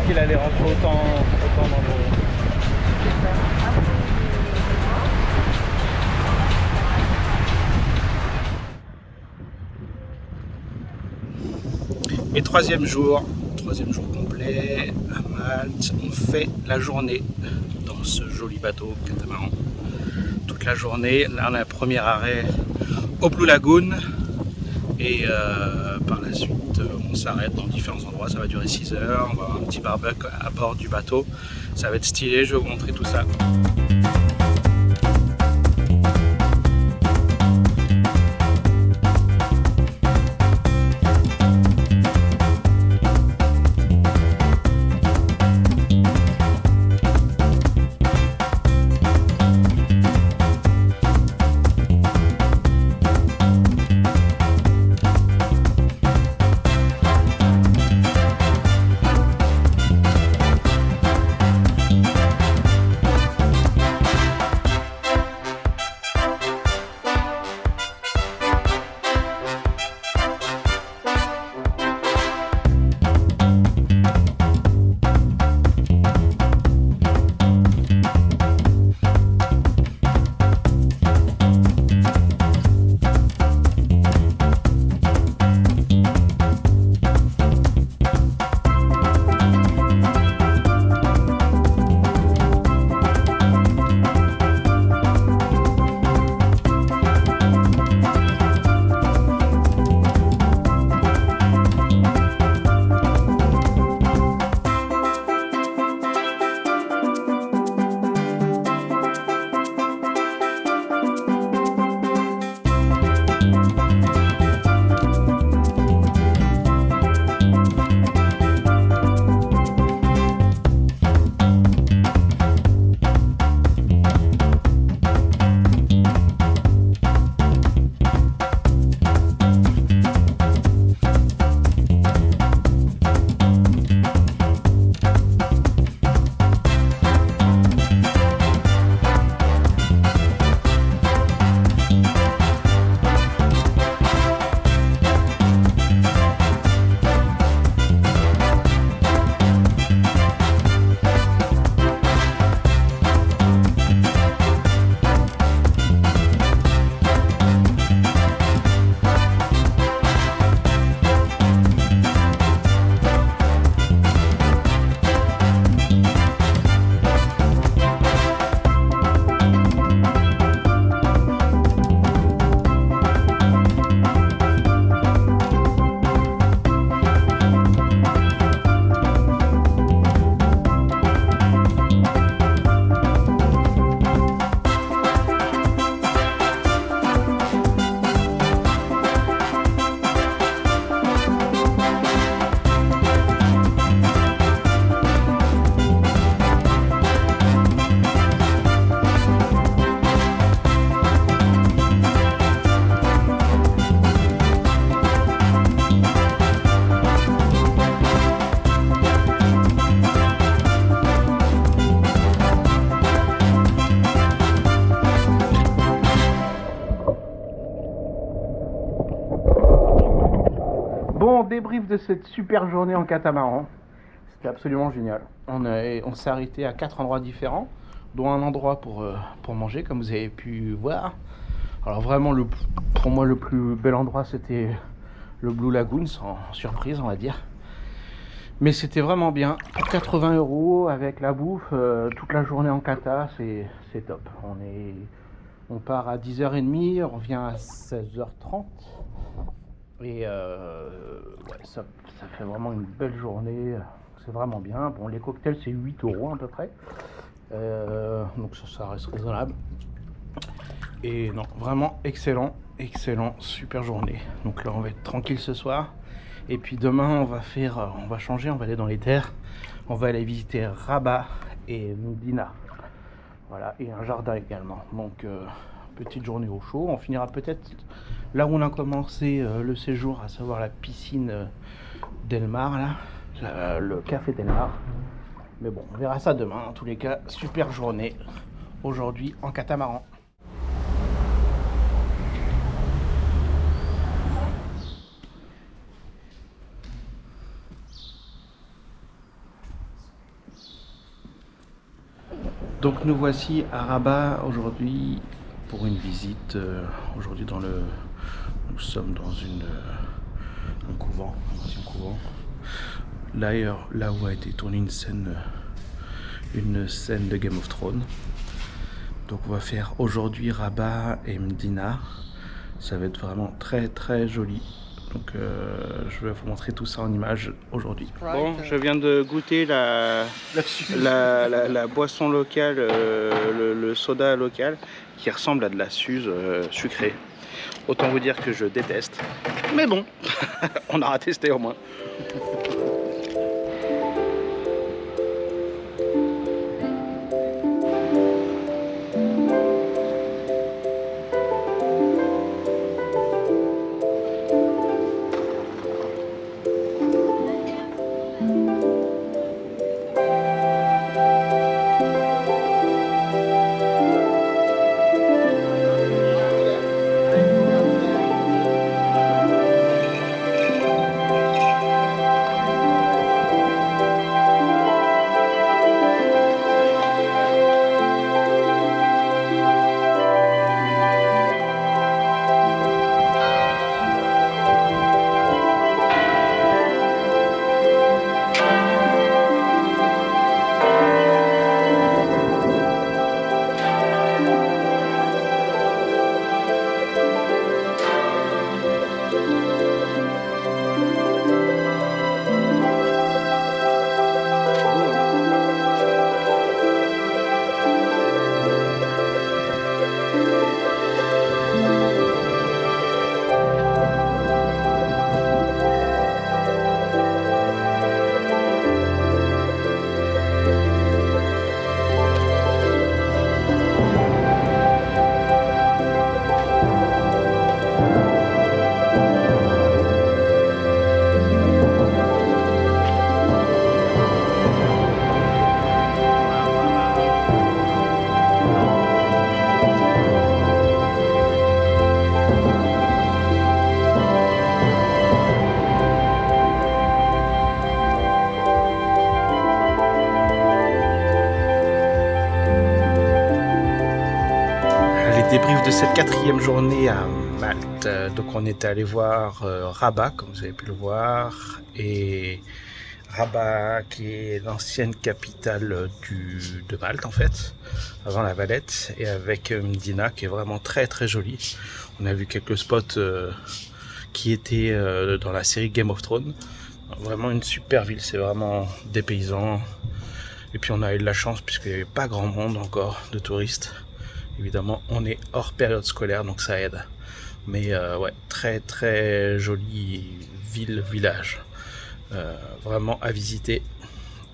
qu'il allait rentrer autant dans le... Et troisième jour complet à Malte, on fait la journée dans ce joli bateau catamaran. Toute la journée, là on a un premier arrêt au Blue Lagoon et par la suite on s'arrête dans différents endroits, ça va durer 6 heures, on va avoir un petit barbecue à bord du bateau, ça va être stylé, je vais vous montrer tout ça. Bon, débrief de cette super journée en catamaran. C'était absolument génial. On s'est arrêté à 4 endroits différents, dont un endroit pour manger, comme vous avez pu voir. Alors vraiment, pour moi, le plus bel endroit, c'était le Blue Lagoon, sans surprise, on va dire. Mais c'était vraiment bien. Pour 80 € avec la bouffe, toute la journée en cata, c'est top. On part à 10h30, on revient à 16h30. Et ouais, ça fait vraiment une belle journée. C'est vraiment bien. Bon, les cocktails, c'est 8 € à peu près. Donc ça reste raisonnable. Et non, vraiment excellent, super journée. Donc là, on va être tranquille ce soir. Et puis demain, on va changer, on va aller dans les terres. On va aller visiter Rabat et Medina. Voilà, et un jardin également. Donc, petite journée au chaud. On finira peut-être là où on a commencé le séjour, à savoir la piscine d'Elmar, là, le café d'Elmar. Mais bon, on verra ça demain. En tous les cas, super journée aujourd'hui en catamaran. Donc nous voici à Rabat aujourd'hui pour une visite. Aujourd'hui nous sommes dans un couvent, un ancien couvent. D'ailleurs, là où a été tournée une scène de Game of Thrones. Donc on va faire aujourd'hui Rabat et Medina. Ça va être vraiment très très joli. Donc je vais vous montrer tout ça en images aujourd'hui. Bon, je viens de goûter la boisson locale, le soda local qui ressemble à de la suze sucrée. Autant vous dire que je déteste. Mais bon, on aura testé au moins. Débrief de cette 4e journée à Malte. Donc on est allé voir Rabat, comme vous avez pu le voir, et Rabat qui est l'ancienne capitale de Malte en fait, avant la Valette, et avec Medina qui est vraiment très très jolie. On a vu quelques spots qui étaient dans la série Game of Thrones. Vraiment une super ville, c'est vraiment dépaysant. Et puis on a eu de la chance puisqu'il n'y avait pas grand monde encore de touristes. Évidemment, on est hors période scolaire, donc ça aide. Mais ouais, très très jolie village. Vraiment à visiter.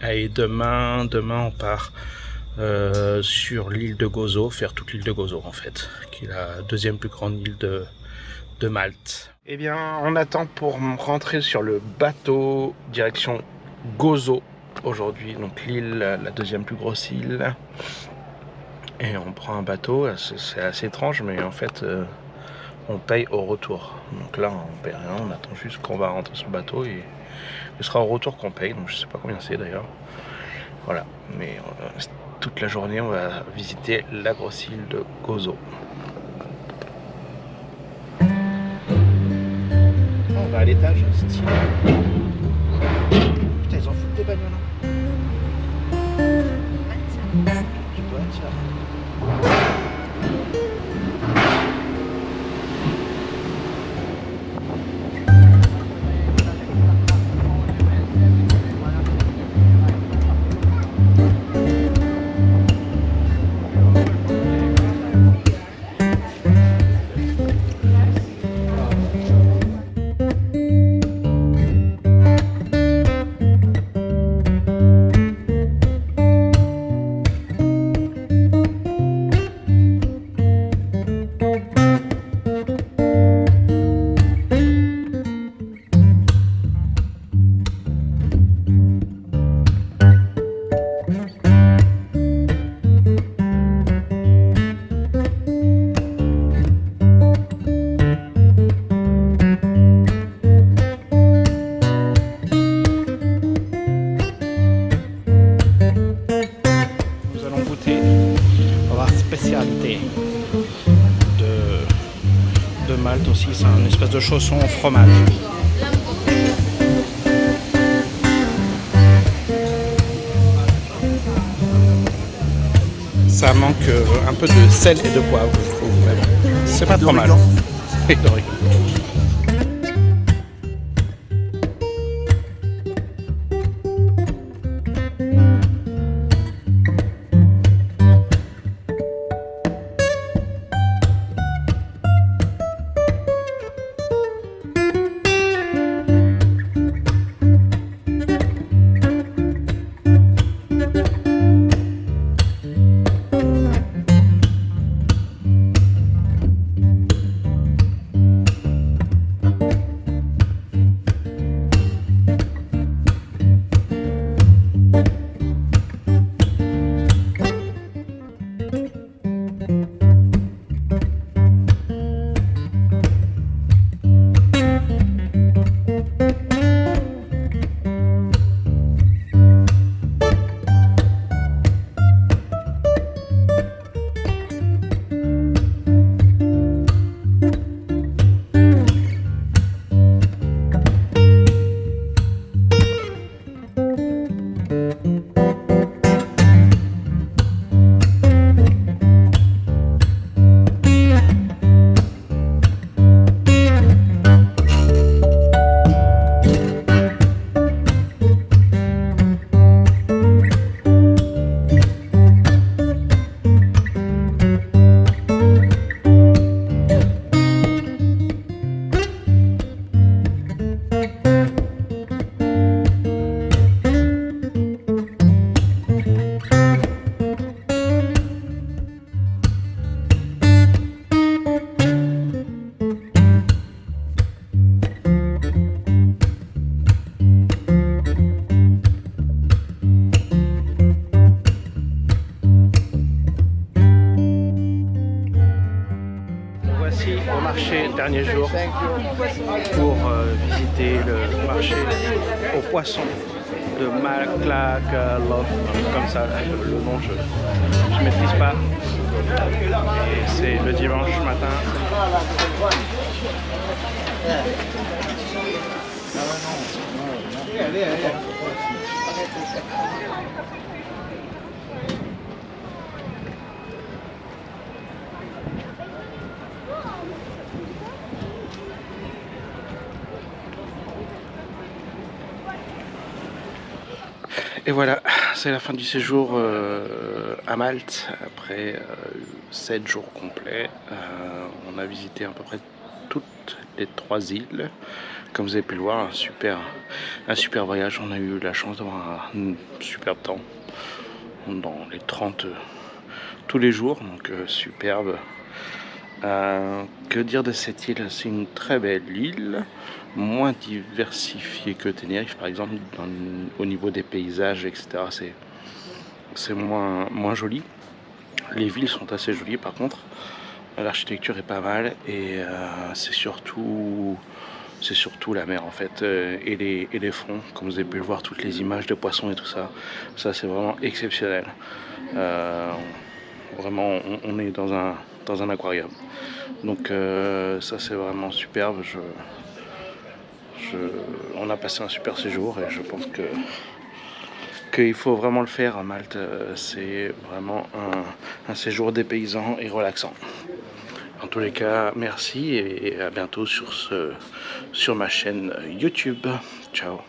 Et demain on part sur l'île de Gozo, faire toute l'île de Gozo en fait, qui est la 2e plus grande île de Malte. Eh bien, on attend pour rentrer sur le bateau direction Gozo aujourd'hui, donc l'île, la 2e plus grosse île. Et on prend un bateau, c'est assez étrange, mais en fait, on paye au retour. Donc là, on paye rien, on attend juste qu'on va rentrer sur le bateau et ce sera au retour qu'on paye. Donc je sais pas combien c'est d'ailleurs. Voilà, mais toute la journée, on va visiter la grosse île de Gozo. On va à l'étage, style. Putain, ils en foutent des bagnoles. Tu dois être ça. Malte aussi, c'est un espèce de chausson au fromage. Ça manque un peu de sel et de poivre, je trouve, mais bon, c'est pas trop mal. Et d'origan. Voici au marché, dernier jour, pour visiter le marché aux poissons de Maklakalov, comme ça, le nom je ne maîtrise pas. Et c'est le dimanche matin. Et voilà, c'est la fin du séjour à Malte, après 7 jours complets. On a visité à peu près toutes les 3 îles. Comme vous avez pu le voir, un super voyage. On a eu la chance d'avoir un superbe temps dans les 30 tous les jours, donc superbe. Que dire de cette île? C'est une très belle île, moins diversifiée que Tenerife par exemple, au niveau des paysages, etc. C'est moins joli. Les villes sont assez jolies par contre, l'architecture est pas mal, et c'est surtout la mer en fait, et les fonds, comme vous avez pu le voir, toutes les images de poissons et tout ça, c'est vraiment exceptionnel. Vraiment, on est dans un aquarium. Donc ça c'est vraiment superbe. On a passé un super séjour et je pense qu'il faut vraiment le faire à Malte. C'est vraiment un séjour dépaysant et relaxant. En tous les cas, merci et à bientôt sur ma chaîne YouTube. Ciao.